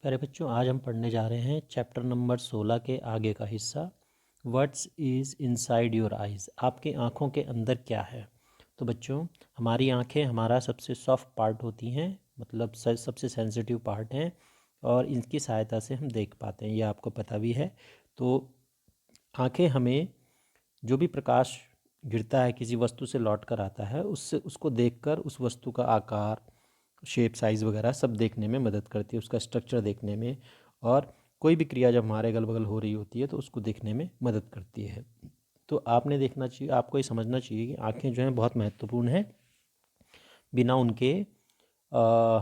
प्यारे बच्चों, आज हम पढ़ने जा रहे हैं चैप्टर नंबर 16 के आगे का हिस्सा। What's is inside your eyes, आपकी आँखों के अंदर क्या है। तो बच्चों, हमारी आँखें हमारा सबसे सॉफ्ट पार्ट होती हैं, मतलब सबसे सेंसिटिव पार्ट हैं, और इनकी सहायता से हम देख पाते हैं, ये आपको पता भी है। तो आँखें हमें जो भी प्रकाश गिरता है, किसी वस्तु से लौट कर आता है, उससे उसको देखकर उस वस्तु का आकार, शेप, साइज़ वगैरह सब देखने में मदद करती है, उसका स्ट्रक्चर देखने में, और कोई भी क्रिया जब हमारे अगल बगल हो रही होती है तो उसको देखने में मदद करती है। तो आपने देखना चाहिए, आपको ये समझना चाहिए कि आँखें जो हैं बहुत महत्वपूर्ण हैं। बिना उनके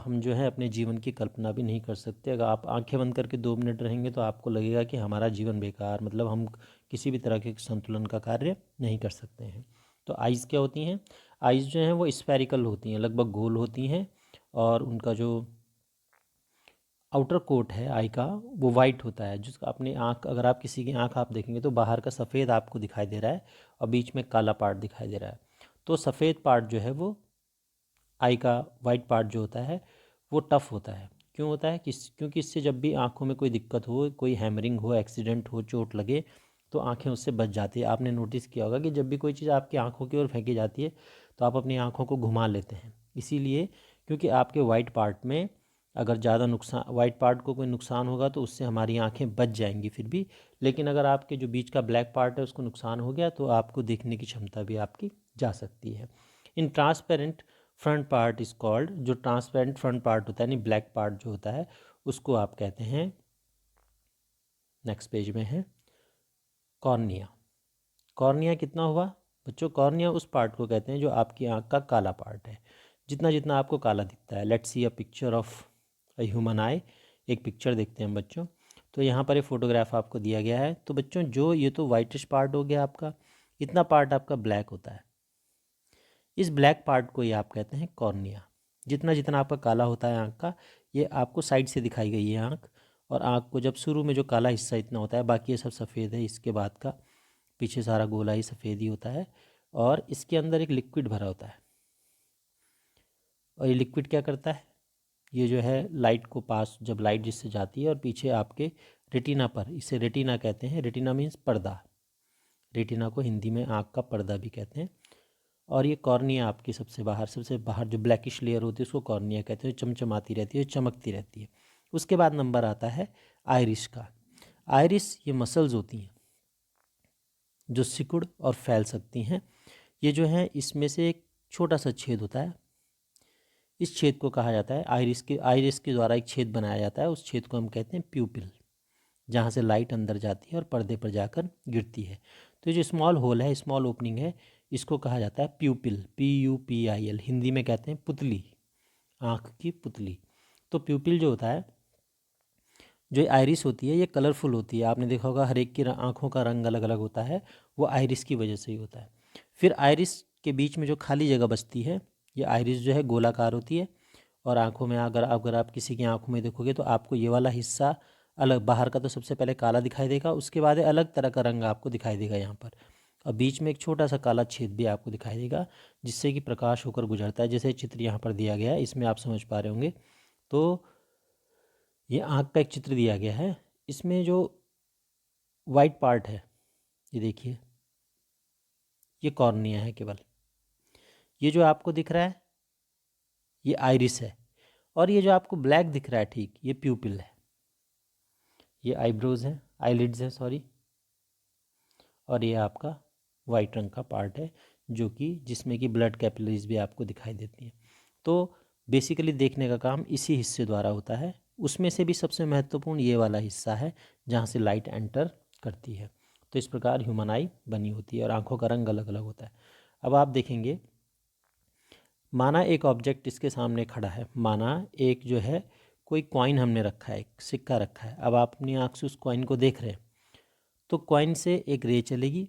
हम जो है अपने जीवन की कल्पना भी नहीं कर सकते। अगर आप आंखें बंद करके 2 मिनट रहेंगे तो आपको लगेगा कि हमारा जीवन बेकार, मतलब हम किसी भी तरह के संतुलन का कार्य नहीं कर सकते हैं। तो आइज़ क्या होती हैं? आइज़ जो हैं वो स्फेरिकल होती हैं, लगभग गोल होती हैं, और उनका जो आउटर कोट है आई का वो वाइट होता है। जिसका अपनी आँख, अगर आप किसी की आँख आप देखेंगे तो बाहर का सफ़ेद आपको दिखाई दे रहा है और बीच में काला पार्ट दिखाई दे रहा है। तो सफ़ेद पार्ट जो है वो आई का, वाइट पार्ट जो होता है वो टफ़ होता है। क्यों होता है? क्योंकि इससे जब भी आँखों में कोई दिक्कत हो, कोई हैमरिंग हो, एक्सीडेंट हो, चोट लगे, तो आँखें उससे बच जाती है। आपने नोटिस किया होगा कि जब भी कोई चीज़ आपकी आँखों की ओर फेंकी जाती है तो आप अपनी आँखों को घुमा लेते हैं, इसीलिए क्योंकि आपके वाइट पार्ट में अगर ज़्यादा नुकसान, वाइट पार्ट को कोई नुकसान होगा तो उससे हमारी आँखें बच जाएंगी फिर भी। लेकिन अगर आपके जो बीच का ब्लैक पार्ट है उसको नुकसान हो गया तो आपको देखने की क्षमता भी आपकी जा सकती है। In transparent front part is called, जो ट्रांसपेरेंट फ्रंट पार्ट होता है, यानी ब्लैक पार्ट जो होता है, उसको आप कहते हैं, नेक्स्ट पेज में है, कॉर्निया। कॉर्निया कितना हुआ बच्चों? कॉर्निया उस पार्ट को कहते हैं जो आपकी आंख का काला पार्ट है, जितना जितना आपको काला दिखता है। Let's see a picture of a human आई। एक पिक्चर देखते हैं बच्चों। तो यहाँ पर एक फ़ोटोग्राफ आपको दिया गया है। तो बच्चों, जो ये तो वाइटिश पार्ट हो गया आपका, इतना पार्ट आपका ब्लैक होता है। इस ब्लैक पार्ट को ये आप कहते हैं कॉर्निया। जितना जितना आपका काला होता है आँख का, ये आपको साइड से दिखाई गई है आँख, और आँख को जब शुरू में जो काला हिस्सा इतना होता है, बाकी ये सब सफ़ेद है, इसके बाद का पीछे सारा गोला ही सफ़ेद ही होता है, और इसके अंदर एक लिक्विड भरा होता है। और ये लिक्विड क्या करता है? ये जो है लाइट को पास, जब लाइट जिससे जाती है और पीछे आपके रेटिना पर, इसे रेटिना कहते हैं। रेटिना मीन्स पर्दा। रेटिना को हिंदी में आँख का पर्दा भी कहते हैं। और ये कॉर्निया आपकी सबसे बाहर जो ब्लैकिश लेयर होती है उसको कॉर्निया कहते हैं, चमचमाती रहती है, चमकती रहती है। उसके बाद नंबर आता है आइरिस का। आइरिस ये मसल्स होती हैं जो सिकुड़ और फैल सकती हैं। ये जो है, इसमें से एक छोटा सा छेद होता है, इस छेद को कहा जाता है आइरिस के द्वारा एक छेद बनाया जाता है, उस छेद को हम कहते हैं प्यूपिल, जहाँ से लाइट अंदर जाती है और पर्दे पर जाकर गिरती है। तो ये जो स्मॉल होल है, स्मॉल ओपनिंग है, इसको कहा जाता है प्यूपिल, PUPIL। हिंदी में कहते हैं पुतली, आँख की पुतली। तो प्यूपिल जो होता है, जो आइरिस होती है, ये कलरफुल होती है। आपने देखा होगा हर एक की आँखों का रंग अलग अलग होता है, वो आइरिस की वजह से ही होता है। फिर आइरिस के बीच में जो खाली जगह बचती है, ये आइरिस जो है गोलाकार होती है, और आँखों में अगर अगर आप किसी की आँखों में देखोगे तो आपको ये वाला हिस्सा अलग, बाहर का तो सबसे पहले काला दिखाई देगा, उसके बाद अलग तरह का रंग आपको दिखाई देगा यहाँ पर, और बीच में एक छोटा सा काला छेद भी आपको दिखाई देगा, जिससे कि प्रकाश होकर गुजरता है। जैसे चित्र यहाँ पर दिया गया है, इसमें आप समझ पा रहे होंगे। तो ये आँख का एक चित्र दिया गया है, इसमें जो वाइट पार्ट है, ये देखिए, ये कॉर्निया है केवल। ये जो आपको दिख रहा है ये आइरिस है, और ये जो आपको ब्लैक दिख रहा है, ठीक, ये प्यूपिल है। ये आईब्रोज है, आईलिड्स है सॉरी, और ये आपका वाइट रंग का पार्ट है, जो कि जिसमें कि ब्लड कैपिलरीज भी आपको दिखाई देती हैं। तो बेसिकली देखने का काम इसी हिस्से द्वारा होता है। उसमें से भी सबसे महत्वपूर्ण ये वाला हिस्सा है जहाँ से लाइट एंटर करती है। तो इस प्रकार ह्यूमन आई बनी होती है, और आँखों का रंग अलग अलग होता है। अब आप देखेंगे, माना एक ऑब्जेक्ट इसके सामने खड़ा है, माना एक जो है कोई कॉइन हमने रखा है, एक सिक्का रखा है। अब आप अपनी आँख से उस कॉइन को देख रहे हैं, तो कॉइन से एक रे चलेगी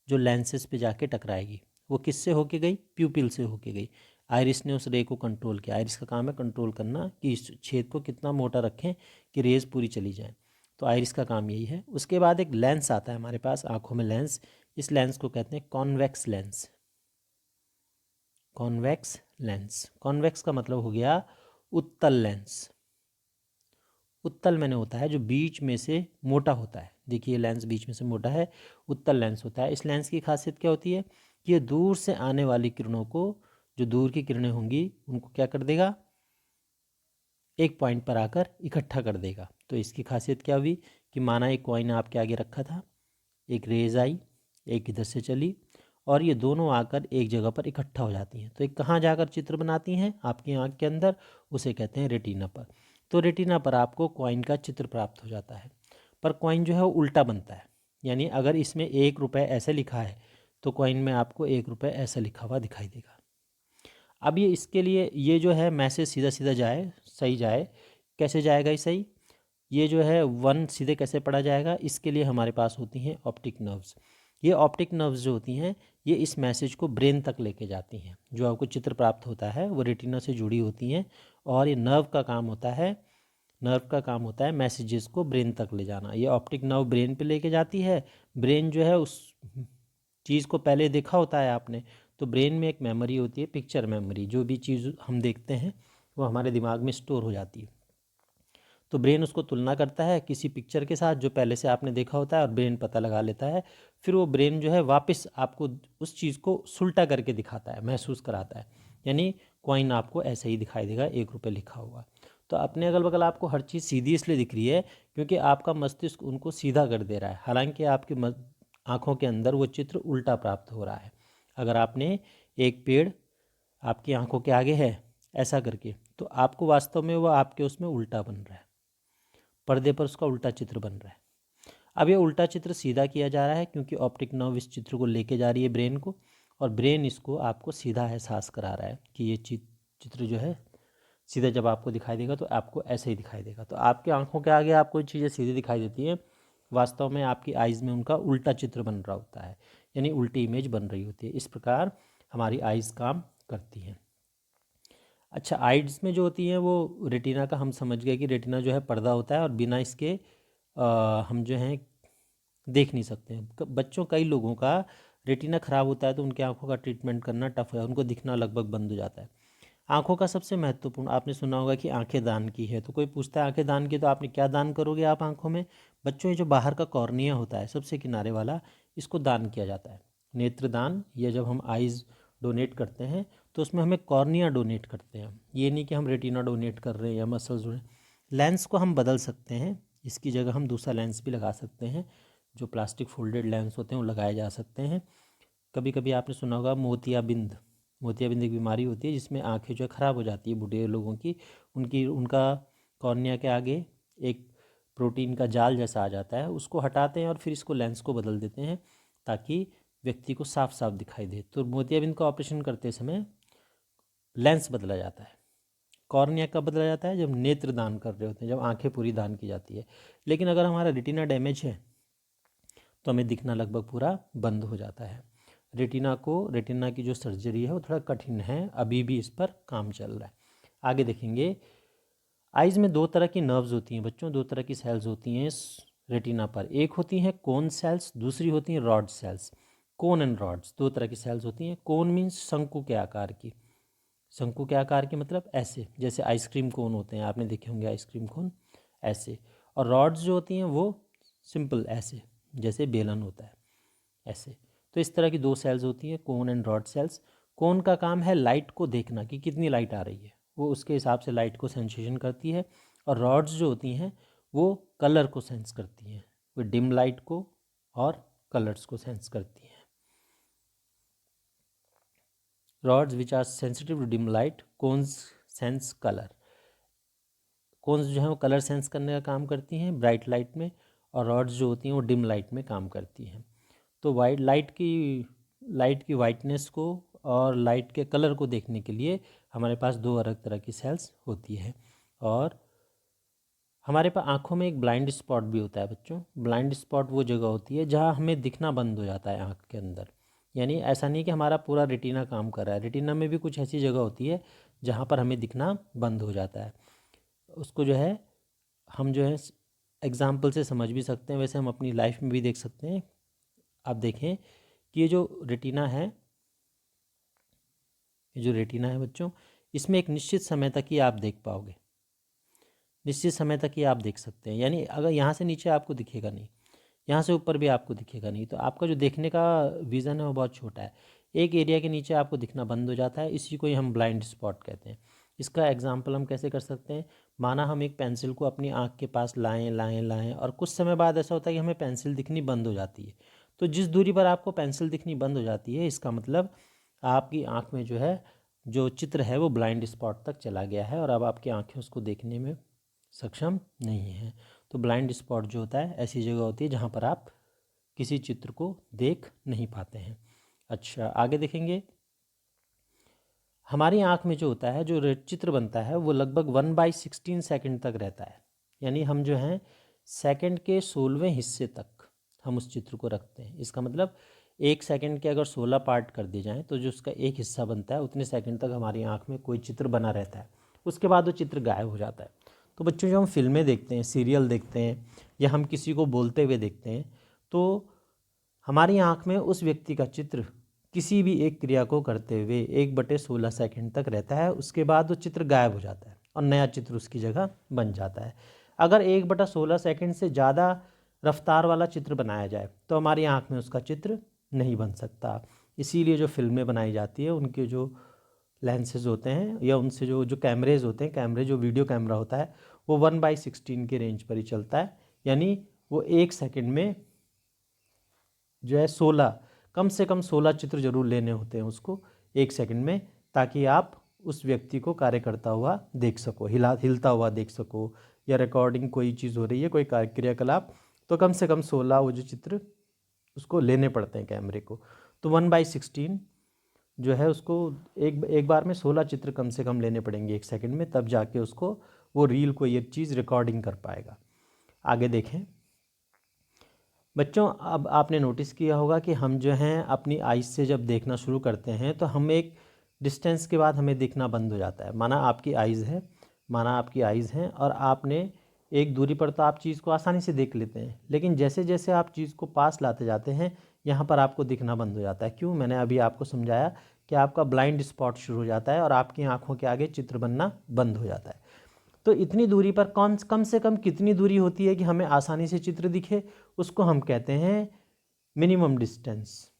जो लेंसेज पे जाके टकराएगी। वो किससे होके गई? प्यूपिल से होके गई। आइरिस ने उस रे को कंट्रोल किया। आइरिस का काम है कंट्रोल करना कि इस छेद को कितना मोटा रखें कि रेज पूरी चली जाए। तो आइरिस का काम यही है। उसके बाद एक लेंस आता है हमारे पास आँखों में, लेंस। इस लेंस को कहते हैं convex lens. Convex lens, convex का मतलब हो गया उत्तल लेंस। उत्तल मैंने होता है जो बीच में से मोटा होता है। देखिए लेंस बीच में से मोटा है, उत्तल लेंस होता है। इस लेंस की खासियत क्या होती है कि ये दूर से आने वाली किरणों को, जो दूर की किरणें होंगी उनको क्या कर देगा, एक पॉइंट पर आकर इकट्ठा कर देगा। तो इसकी खासियत क्या हुई कि माना एक कॉइन आपके आगे रखा था, एक रेज आई, एक इधर से चली और ये दोनों आकर एक जगह पर इकट्ठा हो जाती हैं। तो एक कहाँ जाकर चित्र बनाती हैं, आपकी आँख के अंदर, उसे कहते हैं रेटिना पर। तो रेटिना पर आपको कॉइन का चित्र प्राप्त हो जाता है। पर कॉइन जो है वो उल्टा बनता है, यानी अगर इसमें 1 रुपये ऐसे लिखा है तो कॉइन में आपको 1 रुपये ऐसा लिखा हुआ दिखाई देगा। अब ये इसके लिए ये जो है मैसेज सीधा सीधा जाए, सही जाए, कैसे जाएगा ये सही, ये जो है 1 सीधे कैसे पढ़ा जाएगा, इसके लिए हमारे पास होती हैं ऑप्टिक नर्व्स। ये ऑप्टिक नर्व्स जो होती हैं ये इस मैसेज को ब्रेन तक लेके जाती हैं। जो आपको चित्र प्राप्त होता है वो रेटिना से जुड़ी होती हैं और ये नर्व का काम होता है, नर्व का काम होता है मैसेजेस को ब्रेन तक ले जाना। ये ऑप्टिक नर्व ब्रेन पे लेके जाती है। ब्रेन जो है उस चीज़ को पहले देखा होता है आपने, तो ब्रेन में एक मेमोरी होती है, पिक्चर मेमोरी। जो भी चीज़ हम देखते हैं वो हमारे दिमाग में स्टोर हो जाती है। तो ब्रेन उसको तुलना करता है किसी पिक्चर के साथ जो पहले से आपने देखा होता है और ब्रेन पता लगा लेता है। फिर वो ब्रेन जो है वापस आपको उस चीज़ को सुलटा करके दिखाता है, महसूस कराता है। यानी कॉइन आपको ऐसे ही दिखाई देगा, 1 रुपये लिखा हुआ। तो अपने अगल बगल आपको हर चीज़ सीधी इसलिए दिख रही है क्योंकि आपका मस्तिष्क उनको सीधा कर दे रहा है, हालांकि आपकी आँखों के अंदर वो चित्र उल्टा प्राप्त हो रहा है। अगर आपने एक पेड़ आपकी आंखों के आगे है ऐसा करके, तो आपको वास्तव में वो आपके उसमें उल्टा बन रहा है, पर्दे पर उसका उल्टा चित्र बन रहा है। अब ये उल्टा चित्र सीधा किया जा रहा है क्योंकि ऑप्टिक नर्व इस चित्र को लेके जा रही है ब्रेन को, और ब्रेन इसको आपको सीधा एहसास करा रहा है कि ये चित्र जो है सीधा जब आपको दिखाई देगा तो आपको ऐसे ही दिखाई देगा। तो आपकी आंखों के आगे आपको चीज़ें सीधी दिखाई देती हैं, वास्तव में आपकी आइज़ में उनका उल्टा चित्र बन रहा होता है, यानी उल्टी इमेज बन रही होती है। इस प्रकार हमारी आइज़ काम करती हैं। अच्छा, आइड्स में जो होती हैं वो रेटिना का हम समझ गए कि रेटिना जो है पर्दा होता है और बिना इसके हम जो हैं देख नहीं सकते हैं। बच्चों कई लोगों का रेटिना ख़राब होता है तो उनकी आंखों का ट्रीटमेंट करना टफ है, उनको दिखना लगभग बंद हो जाता है। आंखों का सबसे महत्वपूर्ण, आपने सुना होगा कि आंखें दान की है, तो कोई पूछता है आंखें दान की तो आपने क्या दान करोगे आप आंखों में। बच्चों ये जो बाहर का कॉर्निया होता है सबसे किनारे वाला, इसको दान किया जाता है, नेत्रदान। या जब हम आइज़ डोनेट करते हैं तो उसमें हमें कॉर्निया डोनेट करते हैं। ये नहीं कि हम रेटिना डोनेट कर रहे हैं या मसल्स डोनेट। लेंस को हम बदल सकते हैं, इसकी जगह हम दूसरा लेंस भी लगा सकते हैं। जो प्लास्टिक फोल्डेड लेंस होते हैं वो लगाए जा सकते हैं। कभी कभी आपने सुना होगा मोतियाबिंद, मोतियाबिंद एक बीमारी होती है जिसमें आंखें जो है ख़राब हो जाती है बूढ़े लोगों की। उनका कॉर्निया के आगे एक प्रोटीन का जाल जैसा आ जाता है, उसको हटाते हैं और फिर इसको लेंस को बदल देते हैं ताकि व्यक्ति को साफ साफ दिखाई दे। तो मोतियाबिंद का ऑपरेशन करते समय लेंस बदला जाता है। कॉर्निया कब बदला जाता है, जब नेत्र दान कर रहे होते हैं, जब आंखें पूरी दान की जाती है। लेकिन अगर हमारा रेटिना डैमेज है तो हमें दिखना लगभग पूरा बंद हो जाता है। रेटिना की जो सर्जरी है वो थोड़ा कठिन है, अभी भी इस पर काम चल रहा है। आगे देखेंगे। आइज़ में 2 तरह की नर्व्स होती हैं बच्चों, 2 तरह की सेल्स होती हैं इस रेटिना पर। एक होती हैं कोन सेल्स, दूसरी होती हैं rod sales. Cone and rods 2 तरह की सेल्स होती हैं। कोन मीन्स शंकु के आकार की, शंकु के आकार के मतलब ऐसे, जैसे आइसक्रीम कोन होते हैं, आपने देखे होंगे आइसक्रीम कोन, ऐसे। और रॉड्स जो होती हैं वो सिंपल ऐसे, जैसे बेलन होता है, ऐसे। तो इस तरह की 2 सेल्स होती हैं, कोन एंड रॉड सेल्स। कोन का काम है लाइट को देखना कि कितनी लाइट आ रही है, वो उसके हिसाब से लाइट को सेंसेशन करती है। और रॉड्स जो होती हैं वो कलर को सेंस करती हैं, वो डिम लाइट को और कलर्स को सेंस करती हैं। Rods which are sensitive to dim light, cones sense colour. Cones जो है वो कलर सेंस करने का काम करती हैं ब्राइट लाइट में, और रॉड्स जो होती हैं वो डिम लाइट में काम करती हैं। तो लाइट की वाइटनेस को और लाइट के कलर को देखने के लिए हमारे पास 2 अलग तरह की सेल्स होती है। और हमारे पास आँखों में एक ब्लाइंड स्पॉट भी होता है बच्चों। ब्लाइंड स्पॉट वो जगह होती है जहाँ हमें दिखना बंद हो जाता है आँख के अंदर। यानी ऐसा नहीं कि हमारा पूरा रेटिना काम कर रहा है, रेटिना में भी कुछ ऐसी जगह होती है जहाँ पर हमें दिखना बंद हो जाता है। उसको जो है हम जो है एग्जाम्पल से समझ भी सकते हैं, वैसे हम अपनी लाइफ में भी देख सकते हैं। आप देखें कि ये जो रेटिना है, बच्चों, इसमें एक निश्चित समय तक ही आप देख पाओगे। निश्चित समय तक ही आप देख सकते हैं। यानी अगर यहाँ से नीचे आपको दिखेगा नहीं, यहाँ से ऊपर भी आपको दिखेगा नहीं, तो आपका जो देखने का विज़न है वो बहुत छोटा है। एक एरिया के नीचे आपको दिखना बंद हो जाता है, इसी को ही हम ब्लाइंड स्पॉट कहते हैं। इसका एग्जाम्पल हम कैसे कर सकते हैं, माना हम एक पेंसिल को अपनी आँख के पास लाएं लाएं लाएं और कुछ समय बाद ऐसा होता है कि हमें पेंसिल दिखनी बंद हो जाती है। तो जिस दूरी पर आपको पेंसिल दिखनी बंद हो जाती है, इसका मतलब आपकी आँख में जो है जो चित्र है वो ब्लाइंड स्पॉट तक चला गया है और अब आपकी आँखें उसको देखने में सक्षम नहीं है। तो ब्लाइंड स्पॉट जो होता है ऐसी जगह होती है जहाँ पर आप किसी चित्र को देख नहीं पाते हैं। अच्छा, आगे देखेंगे। हमारी आँख में जो होता है, जो चित्र बनता है, वो लगभग 1/16 सेकंड तक रहता है। यानी हम जो हैं सेकंड के 16वें हिस्से तक हम उस चित्र को रखते हैं। इसका मतलब 1 सेकंड के अगर 16 पार्ट कर दिए जाएँ तो जो उसका एक हिस्सा बनता है उतने सेकंड तक हमारी आँख में कोई चित्र बना रहता है, उसके बाद वो चित्र गायब हो जाता है। तो बच्चों, जो हम फिल्में देखते हैं, सीरियल देखते हैं या हम किसी को बोलते हुए देखते हैं, तो हमारी आँख में उस व्यक्ति का चित्र किसी भी एक क्रिया को करते हुए 1/16 सेकंड तक रहता है, उसके बाद वो चित्र गायब हो जाता है और नया चित्र उसकी जगह बन जाता है। अगर 1/16 सेकंड से ज़्यादा रफ्तार वाला चित्र बनाया जाए तो हमारी आँख में उसका चित्र नहीं बन सकता। इसीलिए जो फिल्में बनाई जाती है उनके जो लेंसेज होते हैं या उनसे जो जो कैमरेज होते हैं, कैमरे जो वीडियो कैमरा होता है, वो 1/16 के रेंज पर ही चलता है। यानी वो 1 सेकंड में जो है 16, कम से कम 16 चित्र जरूर लेने होते हैं उसको 1 सेकंड में, ताकि आप उस व्यक्ति को कार्य करता हुआ देख सको, हिलता हुआ देख सको, या रिकॉर्डिंग कोई चीज़ हो रही है, कोई क्रियाकलाप, तो कम से कम 16 वो जो चित्र उसको लेने पड़ते हैं कैमरे को। तो 1/16 जो है उसको एक बार में 16 चित्र कम से कम लेने पड़ेंगे 1 सेकंड में, तब जाके उसको वो रील को ये चीज़ रिकॉर्डिंग कर पाएगा। आगे देखें बच्चों, अब आपने नोटिस किया होगा कि हम जो हैं अपनी आइज़ से जब देखना शुरू करते हैं तो हम एक डिस्टेंस के बाद हमें दिखना बंद हो जाता है। माना आपकी आइज़ हैं और आपने एक दूरी पर तो आप चीज़ को आसानी से देख लेते हैं, लेकिन जैसे जैसे आप चीज़ को पास लाते जाते हैं यहाँ पर आपको दिखना बंद हो जाता है। क्यों? मैंने अभी आपको समझाया कि आपका ब्लाइंड स्पॉट शुरू हो जाता है और आपकी आँखों के आगे चित्र बनना बंद हो जाता है। तो इतनी दूरी पर कम से कम कितनी दूरी होती है कि हमें आसानी से चित्र दिखे, उसको हम कहते हैं मिनिमम डिस्टेंस।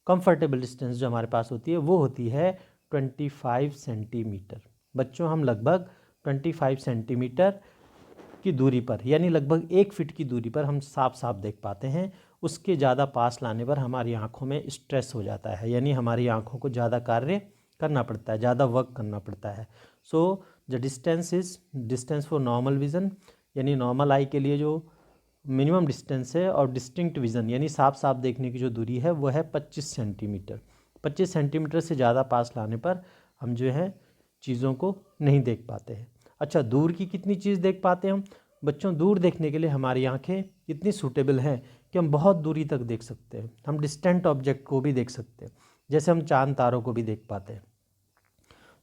कंफर्टेबल डिस्टेंस जो हमारे पास होती है वो होती है 25 सेंटीमीटर। बच्चों, हम लगभग 25 सेंटीमीटर की दूरी पर, यानी लगभग 1 फीट की दूरी पर हम साफ साफ देख पाते हैं। उसके ज़्यादा पास लाने पर हमारी आँखों में स्ट्रेस हो जाता है, यानी हमारी आँखों को ज़्यादा कार्य करना पड़ता है, ज़्यादा वर्क करना पड़ता है। So the distance for normal vision, यानी नॉर्मल आई के लिए जो मिनिमम डिस्टेंस है, और डिस्टिंक्ट विज़न यानी साफ साफ देखने की जो दूरी है वो है 25 सेंटीमीटर। 25 सेंटीमीटर से ज़्यादा पास लाने पर हम जो है चीज़ों को नहीं देख पाते हैं। अच्छा, दूर की कितनी चीज़ देख पाते हैं हम? बच्चों, दूर देखने के लिए हमारी आंखें इतनी सूटेबल हैं कि हम बहुत दूरी तक देख सकते हैं। हम डिस्टेंट ऑब्जेक्ट को भी देख सकते हैं, जैसे हम चांद तारों को भी देख पाते हैं।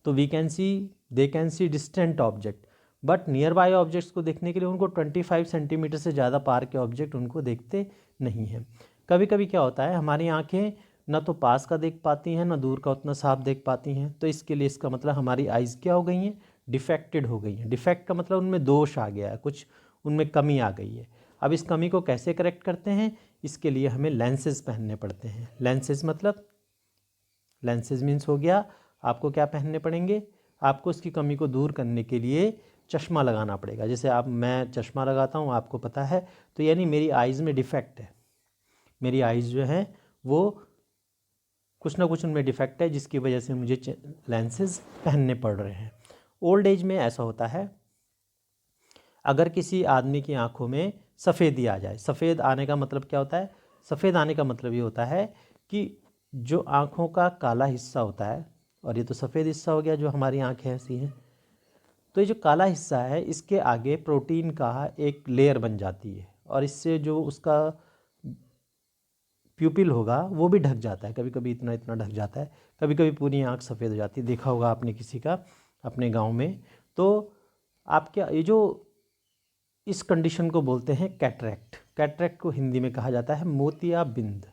तो they can see distant object, but near by objects को देखने के लिए उनको 25 सेंटीमीटर से ज़्यादा पार के ऑब्जेक्ट उनको देखते नहीं हैं। कभी कभी क्या होता है, हमारी आंखें ना तो पास का देख पाती हैं ना दूर का उतना साफ देख पाती हैं। तो इसके लिए इसका मतलब हमारी आइज़ क्या हो गई हैं? डिफेक्टेड हो गई हैं। डिफेक्ट का मतलब उनमें दोष आ गया है, कुछ उनमें कमी आ गई है। अब इस कमी को कैसे करेक्ट करते हैं? इसके लिए हमें लेंसेज पहनने पड़ते हैं। लेंसेज मीन्स हो गया, आपको क्या पहनने पड़ेंगे? आपको इसकी कमी को दूर करने के लिए चश्मा लगाना पड़ेगा। जैसे मैं चश्मा लगाता हूँ, आपको पता है, तो यानी मेरी आइज़ में डिफेक्ट है। मेरी आइज़ जो है वो कुछ ना कुछ उनमें डिफेक्ट है, जिसकी वजह से मुझे लेंसेज पहनने पड़ रहे हैं। ओल्ड एज में ऐसा होता है, अगर किसी आदमी की आंखों में सफ़ेदी आ जाए। सफ़ेद आने का मतलब क्या होता है? सफ़ेद आने का मतलब ये होता है कि जो आँखों का काला हिस्सा होता है, और ये तो सफ़ेद हिस्सा हो गया जो हमारी आँखें ऐसी हैं, तो ये जो काला हिस्सा है इसके आगे प्रोटीन का एक लेयर बन जाती है, और इससे जो उसका प्यूपिल होगा वो भी ढक जाता है। कभी कभी इतना इतना ढक जाता है, कभी कभी पूरी आँख सफ़ेद हो जाती है। देखा होगा आपने किसी का अपने गांव में। तो आपके ये जो इस कंडीशन को बोलते हैं कैटरैक्ट। कैटरैक्ट को हिंदी में कहा जाता है मोतियाबिंद।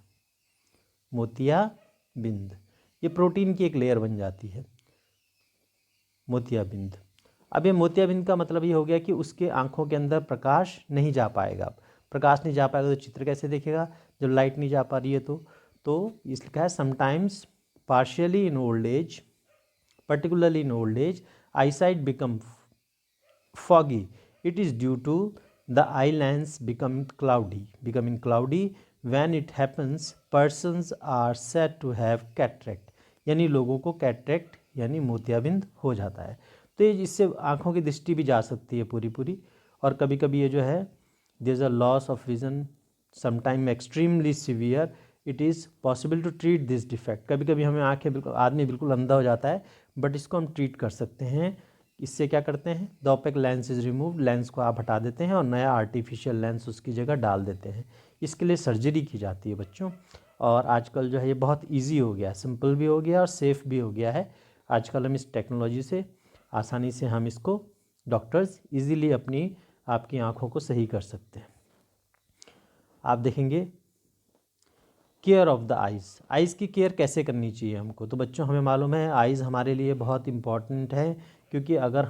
मोतियाबिंद, ये प्रोटीन की एक लेयर बन जाती है, मोतियाबिंद। अब ये मोतियाबिंद का मतलब ये हो गया कि उसके आँखों के अंदर प्रकाश नहीं जा पाएगा। प्रकाश नहीं जा पाएगा तो चित्र कैसे देखेगा जब लाइट नहीं जा पा रही है तो इस लिखा है sometimes partially in old age, particularly in old age, eyesight become foggy. It is due to the eye lens becoming cloudy. When it happens, persons are said to have cataract. यानी लोगों को कैटरेक्ट यानी मोतियाबिंद हो जाता है। तो ये इससे आँखों की दृष्टि भी जा सकती है पूरी। और कभी कभी ये जो है there is a loss of vision sometime extremely severe, it is possible to treat this defect. कभी कभी हमें आँखें बिल्कुल आदमी बिल्कुल अंधा हो जाता है, बट इसको हम ट्रीट कर सकते हैं। इससे क्या करते हैं, the OPEC lens is removed, lens को आप हटा देते हैं और नया आर्टिफिशियल लेंस उसकी जगह डाल देते हैं। इसके लिए सर्जरी की जाती है बच्चों। और आजकल जो है ये बहुत इजी हो गया, सिंपल भी हो गया और सेफ़ भी हो गया है। आजकल हम इस टेक्नोलॉजी से आसानी से हम इसको डॉक्टर्स इजीली आपकी आँखों को सही कर सकते हैं। आप देखेंगे केयर ऑफ़ द आइज़ की केयर कैसे करनी चाहिए हमको। तो बच्चों हमें मालूम है आइज़ हमारे लिए बहुत इम्पॉर्टेंट है, क्योंकि अगर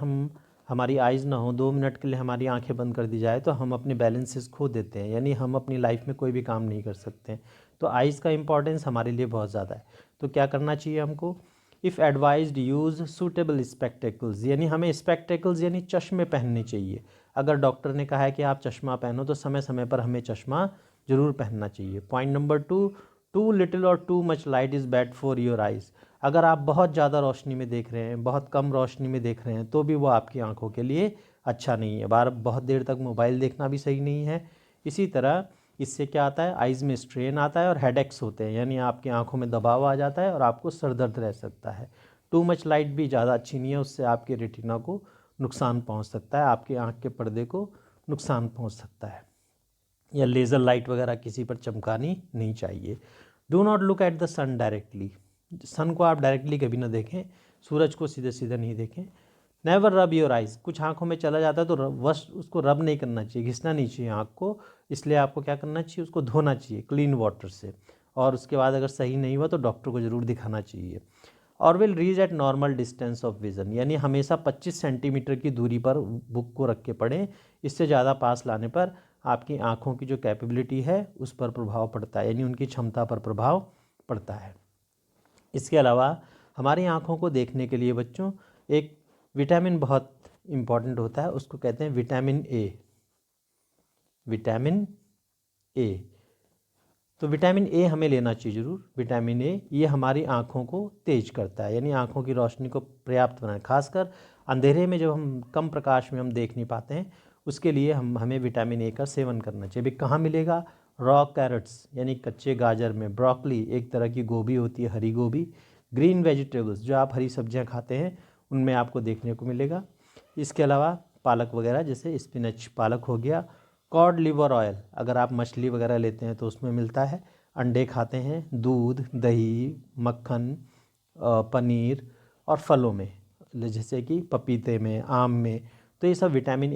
हमारी आइज़ ना हो, 2 मिनट के लिए हमारी आंखें बंद कर दी जाए तो हम अपने बैलेंसेस खो देते हैं, यानी हम अपनी लाइफ में कोई भी काम नहीं कर सकते। तो आइज़ का इम्पॉर्टेंस हमारे लिए बहुत ज़्यादा है। तो क्या करना चाहिए हमको, if advised use suitable spectacles, यानी हमें स्पेक्टेकल्स यानी चश्मे पहनने चाहिए। अगर डॉक्टर ने कहा है कि आप चश्मा पहनो तो समय समय पर हमें चश्मा ज़रूर पहनना चाहिए। पॉइंट नंबर 2, टू लिटिल और too much light is bad for your eyes. अगर आप बहुत ज़्यादा रोशनी में देख रहे हैं, बहुत कम रोशनी में देख रहे हैं, तो भी वो आपकी आंखों के लिए अच्छा नहीं है। बहुत देर तक मोबाइल देखना भी सही नहीं है। इसी तरह इससे क्या आता है, आइज़ में स्ट्रेन आता है और हेडेक्स होते हैं, यानी आपकी आंखों में दबाव आ जाता है और आपको सर दर्द रह सकता है। टू मच लाइट भी ज़्यादा अच्छी नहीं है, उससे आपके रेटिना को नुकसान पहुंच सकता है, आपके आंख के पर्दे को नुकसान पहुंच सकता है। या लेज़र लाइट वगैरह किसी पर चमकानी नहीं चाहिए। Do not look at the sun directly, sun को आप डायरेक्टली कभी ना देखें, सूरज को सीधे सीधे नहीं देखें। नेवर रब योर आइज़, कुछ आँखों में चला जाता है तो बस उसको रब नहीं करना चाहिए, घिसना नहीं चाहिए आँख को। इसलिए आपको क्या करना चाहिए, उसको धोना चाहिए क्लीन वाटर से, और उसके बाद अगर सही नहीं हुआ तो डॉक्टर को ज़रूर दिखाना चाहिए। और will read at normal distance of vision, यानी हमेशा 25 सेंटीमीटर की दूरी पर बुक को रख के पढ़ें। इससे ज़्यादा पास लाने पर आपकी आँखों की जो कैपेबिलिटी है उस पर प्रभाव पड़ता है, यानी उनकी क्षमता पर प्रभाव पड़ता है। इसके अलावा हमारी आँखों को देखने के लिए बच्चों एक विटामिन बहुत इम्पॉर्टेंट होता है, उसको कहते हैं विटामिन ए। विटामिन ए, तो विटामिन ए हमें लेना चाहिए ज़रूर। विटामिन ए ये हमारी आँखों को तेज करता है, यानी आँखों की रोशनी को पर्याप्त बनाए, खासकर अंधेरे में जब हम कम प्रकाश में हम देख नहीं पाते हैं, उसके लिए हमें विटामिन ए का सेवन करना चाहिए। भी कहाँ मिलेगा, रॉ कैरेट्स यानी कच्चे गाजर में, ब्रोकली एक तरह की गोभी होती है, हरी गोभी, ग्रीन वेजिटेबल्स जो आप हरी सब्जियाँ खाते हैं उनमें आपको देखने को मिलेगा। इसके अलावा पालक वगैरह, जैसे स्पिनच पालक हो गया। कॉड लिवर ऑयल, अगर आप मछली वगैरह लेते हैं तो उसमें मिलता है। अंडे खाते हैं, दूध, दही, मक्खन, पनीर, और फलों में जैसे कि पपीते में, आम में, तो ये सब विटामिन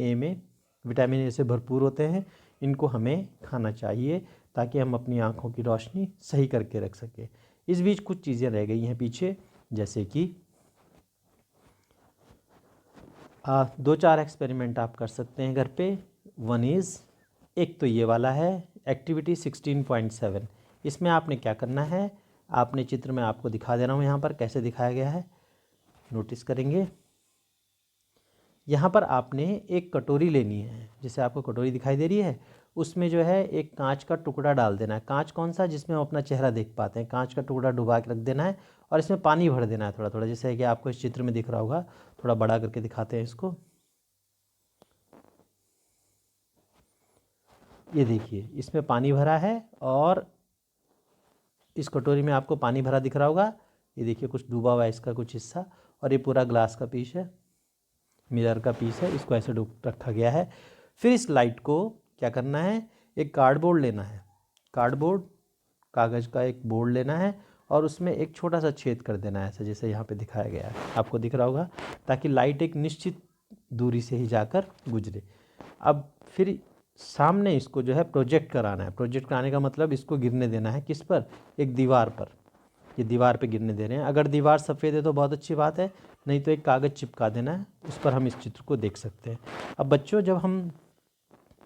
ए से भरपूर होते हैं। इनको हमें खाना चाहिए ताकि हम अपनी आँखों की रोशनी सही करके रख सकें। इस बीच कुछ चीज़ें रह गई हैं पीछे, जैसे कि 2-4 एक्सपेरिमेंट आप कर सकते हैं घर पे। वन इज़, एक तो ये वाला है एक्टिविटी 16.7। इसमें आपने क्या करना है, आपने चित्र में आपको दिखा दे रहा हूँ यहाँ पर कैसे दिखाया गया है, नोटिस करेंगे। यहाँ पर आपने एक कटोरी लेनी है, जैसे आपको कटोरी दिखाई दे रही है, उसमें जो है एक कांच का टुकड़ा डाल देना है। कांच कौन सा, जिसमें हम अपना चेहरा देख पाते हैं। कांच का टुकड़ा डुबा के रख देना है और इसमें पानी भर देना है थोड़ा थोड़ा, जैसे कि आपको इस चित्र में दिख रहा होगा। थोड़ा बड़ा करके दिखाते हैं इसको, ये देखिए इसमें पानी भरा है और इस कटोरी में आपको पानी भरा दिख रहा होगा। ये देखिए कुछ डूबा हुआ है इसका कुछ हिस्सा, और ये पूरा ग्लास का पीस है, मिरर का पीस है, इसको ऐसे रखा गया है। फिर इस लाइट को क्या करना है, एक कार्डबोर्ड लेना है, कार्डबोर्ड कागज़ का एक बोर्ड लेना है और उसमें एक छोटा सा छेद कर देना है, ऐसा जैसे यहाँ पे दिखाया गया है, आपको दिख रहा होगा, ताकि लाइट एक निश्चित दूरी से ही जाकर गुजरे। अब फिर सामने इसको जो है प्रोजेक्ट कराना है। प्रोजेक्ट कराने का मतलब इसको गिरने देना है, किस पर, एक दीवार पर। ये दीवार पे गिरने दे रहे हैं। अगर दीवार सफ़ेद है तो बहुत अच्छी बात है, नहीं तो एक कागज़ चिपका देना है, उस पर हम इस चित्र को देख सकते हैं। अब बच्चों जब हम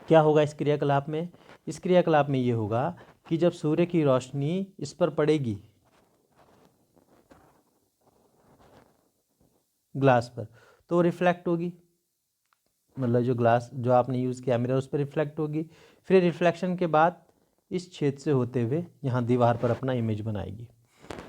क्या होगा इस क्रियाकलाप में, इस क्रियाकलाप में ये होगा कि जब सूर्य की रोशनी इस पर पड़ेगी ग्लास पर, तो वो रिफ्लेक्ट होगी, मतलब जो ग्लास जो आपने यूज़ किया मिरर उस पर रिफ्लेक्ट होगी। फिर रिफ्लेक्शन के बाद इस छेद से होते हुए यहाँ दीवार पर अपना इमेज बनाएगी।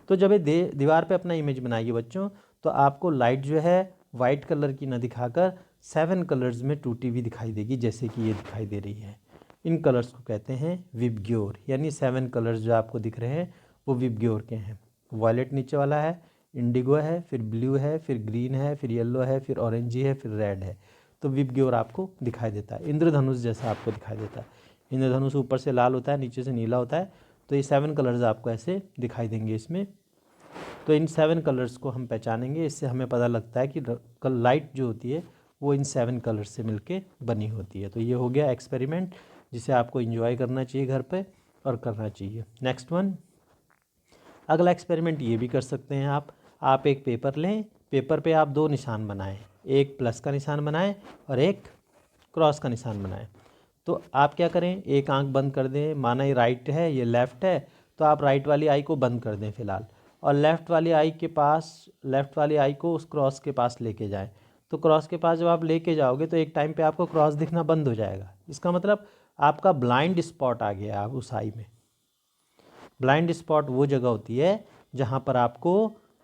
तो जब ये दीवार पे अपना इमेज बनाएगी बच्चों, तो आपको लाइट जो है वाइट कलर की ना दिखाकर 7 कलर्स में टूटी हुई दिखाई देगी, जैसे कि ये दिखाई दे रही है। इन कलर्स को कहते हैं विबग्योर, यानी 7 कलर्स जो आपको दिख रहे हैं वो विबग्योर के हैं। वॉयलेट नीचे वाला है, इंडिगो है, फिर ब्लू है, फिर ग्रीन है, फिर येलो है, फिर ऑरेंजी है, फिर रेड है। तो विबग्योर आपको दिखाई देता है, इंद्रधनुष जैसा आपको दिखाई देता है। इंद्रधनुष ऊपर से लाल होता है, नीचे से नीला होता है, तो ये 7 कलर्स आपको ऐसे दिखाई देंगे इसमें। तो इन 7 कलर्स को हम पहचानेंगे, इससे हमें पता लगता है कि लाइट जो होती है वो इन 7 कलर्स से मिलके बनी होती है। तो ये हो गया एक्सपेरिमेंट, जिसे आपको एंजॉय करना चाहिए घर पे और करना चाहिए। नेक्स्ट वन, अगला एक्सपेरिमेंट ये भी कर सकते हैं आप एक पेपर लें, पेपर पे आप 2 निशान बनाएं, एक प्लस का निशान बनाएं और एक क्रॉस का निशान बनाएं। तो आप क्या करें, एक आंख बंद कर दें, माना ये राइट है ये लेफ़्ट है, तो आप राइट वाली आई को बंद कर दें फ़िलहाल, और लेफ़्ट वाली आई को उस क्रॉस के पास लेके जाएं। तो क्रॉस के पास जब आप लेके जाओगे तो एक टाइम पे आपको क्रॉस दिखना बंद हो जाएगा। इसका मतलब आपका ब्लाइंड स्पॉट आ गया आप उस आई में। ब्लाइंड स्पॉट वो जगह होती है जहाँ पर आपको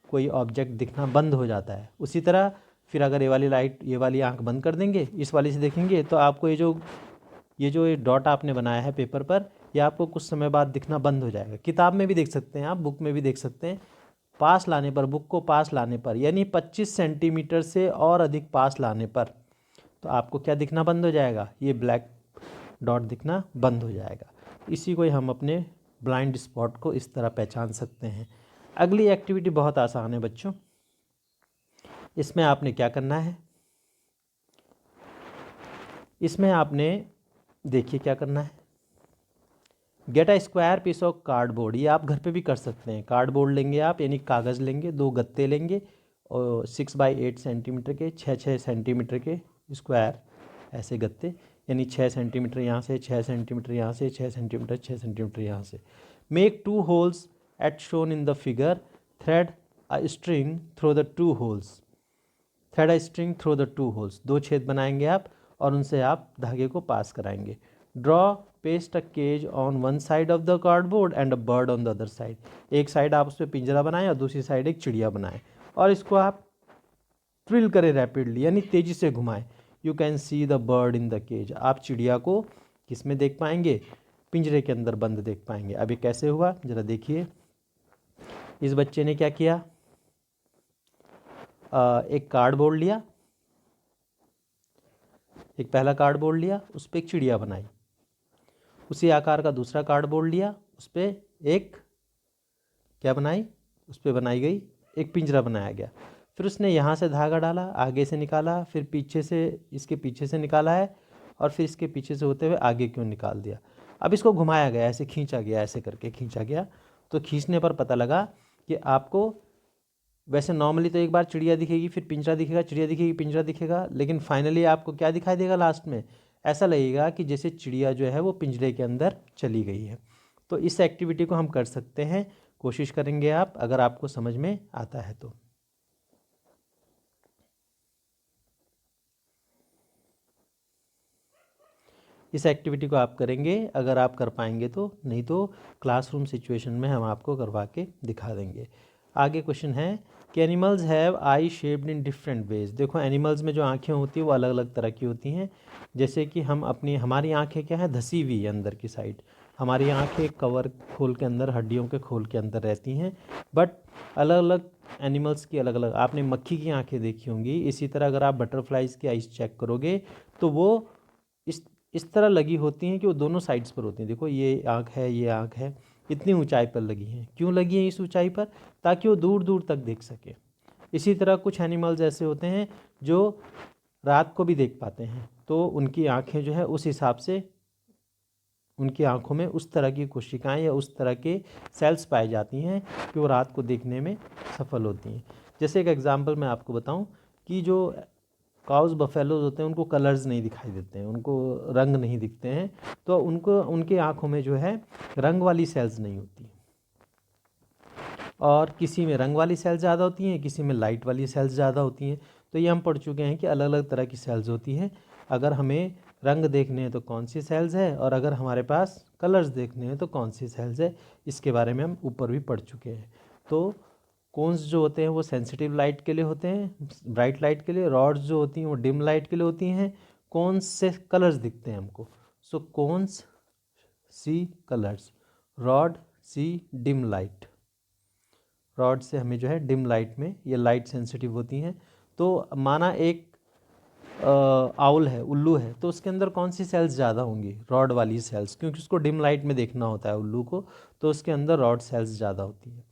कोई ऑब्जेक्ट दिखना बंद हो जाता है। उसी तरह फिर अगर ये वाली आंख बंद कर देंगे, इस वाली से देखेंगे, तो आपको ये जो डॉट आपने बनाया है पेपर पर, ये आपको कुछ समय बाद दिखना बंद हो जाएगा। किताब में भी देख सकते हैं आप, बुक में भी देख सकते हैं। पास लाने पर, बुक को पास लाने पर, यानी 25 सेंटीमीटर से और अधिक पास लाने पर, तो आपको क्या दिखना बंद हो जाएगा, ये ब्लैक डॉट दिखना बंद हो जाएगा। इसी को हम अपने ब्लाइंड स्पॉट को इस तरह पहचान सकते हैं। अगली एक्टिविटी बहुत आसान है बच्चों, इसमें आपने क्या करना है, इसमें आपने देखिए क्या करना है, get a square piece of cardboard. ये आप घर पे भी कर सकते हैं। कार्डबोर्ड लेंगे आप, यानी कागज़ लेंगे, 2 गत्ते लेंगे और 6x8 सेंटीमीटर के, 6 सेंटीमीटर के स्क्वायर ऐसे गत्ते, यानी 6 सेंटीमीटर यहाँ से, 6 सेंटीमीटर यहाँ से, 6 सेंटीमीटर, 6 सेंटीमीटर यहाँ से। Make 2 holes as shown in the figure, thread a string through the 2 holes. Thread a string through the 2 holes, 2 छेद बनाएंगे आप और उनसे आप धागे को पास कराएंगे। Draw paste a cage on one side of the cardboard and a bird on the other side. एक साइड आप उस पर पिंजरा बनाएं और दूसरी साइड एक चिड़िया बनाएं, और इसको आप ट्रिल करें रैपिडली, यानी तेज़ी से घुमाएं। You can see the bird in the cage. आप चिड़िया को किस में देख पाएंगे, पिंजरे के अंदर बंद देख पाएंगे। अब ये कैसे हुआ ज़रा देखिए। इस बच्चे ने क्या किया, एक कार्डबोर्ड लिया, एक पहला कार्डबोर्ड लिया, उस पर एक चिड़िया बनाई। उसी आकार का दूसरा कार्डबोर्ड लिया, उस पर एक क्या बनाई, उस पर बनाई गई एक पिंजरा बनाया गया। फिर उसने यहाँ से धागा डाला, आगे से निकाला, फिर पीछे से, इसके पीछे से निकाला है, और फिर इसके पीछे से होते हुए आगे क्यों निकाल दिया। अब इसको घुमाया गया, ऐसे खींचा गया, ऐसे करके खींचा गया। तो खींचने पर पता लगा कि आपको, वैसे नॉर्मली तो एक बार चिड़िया दिखेगी, फिर पिंजरा दिखेगा, चिड़िया दिखेगी, पिंजरा दिखेगा, लेकिन फाइनली आपको क्या दिखाई देगा लास्ट में, ऐसा लगेगा कि जैसे चिड़िया जो है वो पिंजरे के अंदर चली गई है। तो इस एक्टिविटी को हम कर सकते हैं, कोशिश करेंगे आप, अगर आपको समझ में आता है तो। इस एक्टिविटी को आप करेंगे अगर आप कर पाएंगे तो, नहीं तो क्लासरूम सिचुएशन में हम आपको करवा के दिखा देंगे। आगे क्वेश्चन है कि animals have I shaped in different ways. देखो एनिमल्स में जो आंखें होती हैं वो अलग अलग तरह की होती हैं। जैसे कि हमारी आंखें क्या है, धसी हुई है अंदर की साइड। हमारी आंखें कवर खोल के अंदर, हड्डियों के खोल के अंदर रहती हैं। बट अलग अलग एनिमल्स की अलग अलग, आपने मक्खी की आंखें देखी होंगी, इसी तरह अगर आप बटरफ्लाइज़ की आइज़ चेक करोगे तो वो इस तरह लगी होती हैं कि वो दोनों साइड्स पर होती हैं। देखो ये आँख है, ये आँख है, इतनी ऊंचाई पर लगी हैं। क्यों लगी हैं इस ऊंचाई पर, ताकि वो दूर दूर तक देख सके। इसी तरह कुछ एनिमल्स ऐसे होते हैं जो रात को भी देख पाते हैं, तो उनकी आँखें जो है उस हिसाब से, उनकी आँखों में उस तरह की कोशिकाएं या उस तरह के सेल्स पाई जाती हैं कि वो रात को देखने में सफल होती हैं। जैसे एक एग्जांपल मैं आपको बताऊं कि जो काउस बफेलोज होते हैं उनको कलर्स नहीं दिखाई देते हैं, उनको रंग नहीं दिखते हैं, तो उनको उनके आँखों में जो है रंग वाली सेल्स नहीं होती, और किसी में रंग वाली सेल्स ज़्यादा होती हैं, किसी में लाइट वाली सेल्स ज़्यादा होती हैं। तो ये हम पढ़ चुके हैं कि अलग अलग तरह की सेल्स होती हैं। अगर हमें रंग देखने हैं तो कौन सी सेल्स है, और अगर हमारे पास कलर्स देखने हैं तो कौन सी सेल्स है, इसके बारे में हम ऊपर भी पढ़ चुके हैं। तो कोन्स जो होते हैं वो सेंसिटिव लाइट के लिए होते हैं, ब्राइट लाइट के लिए। रॉड्स जो होती हैं वो डिम लाइट के लिए होती हैं। कोन्स से कलर्स दिखते हैं हमको, सो कोन्स सी कलर्स, रॉड सी डिम लाइट। रॉड से हमें जो है डिम लाइट में ये लाइट सेंसिटिव होती हैं। तो माना एक आउल है, उल्लू है, तो उसके अंदर कौन सी सेल्स ज़्यादा होंगी? रॉड वाली सेल्स, क्योंकि उसको डिम लाइट में देखना होता है उल्लू को, तो उसके अंदर रॉड सेल्स ज़्यादा होती हैं।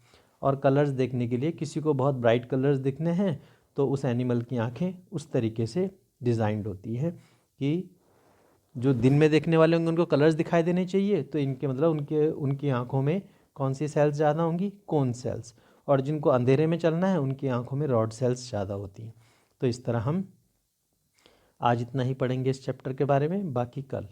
और कलर्स देखने के लिए, किसी को बहुत ब्राइट कलर्स दिखने हैं तो उस एनिमल की आँखें उस तरीके से डिज़ाइंड होती हैं कि जो दिन में देखने वाले होंगे उनको कलर्स दिखाई देने चाहिए, तो इनके मतलब उनकी आँखों में कौन सी सेल्स ज़्यादा होंगी? Cone cells. और जिनको अंधेरे में चलना है उनकी आँखों में रॉड सेल्स ज़्यादा होती हैं। तो इस तरह हम आज इतना ही पढ़ेंगे इस चैप्टर के बारे में, बाकी कल।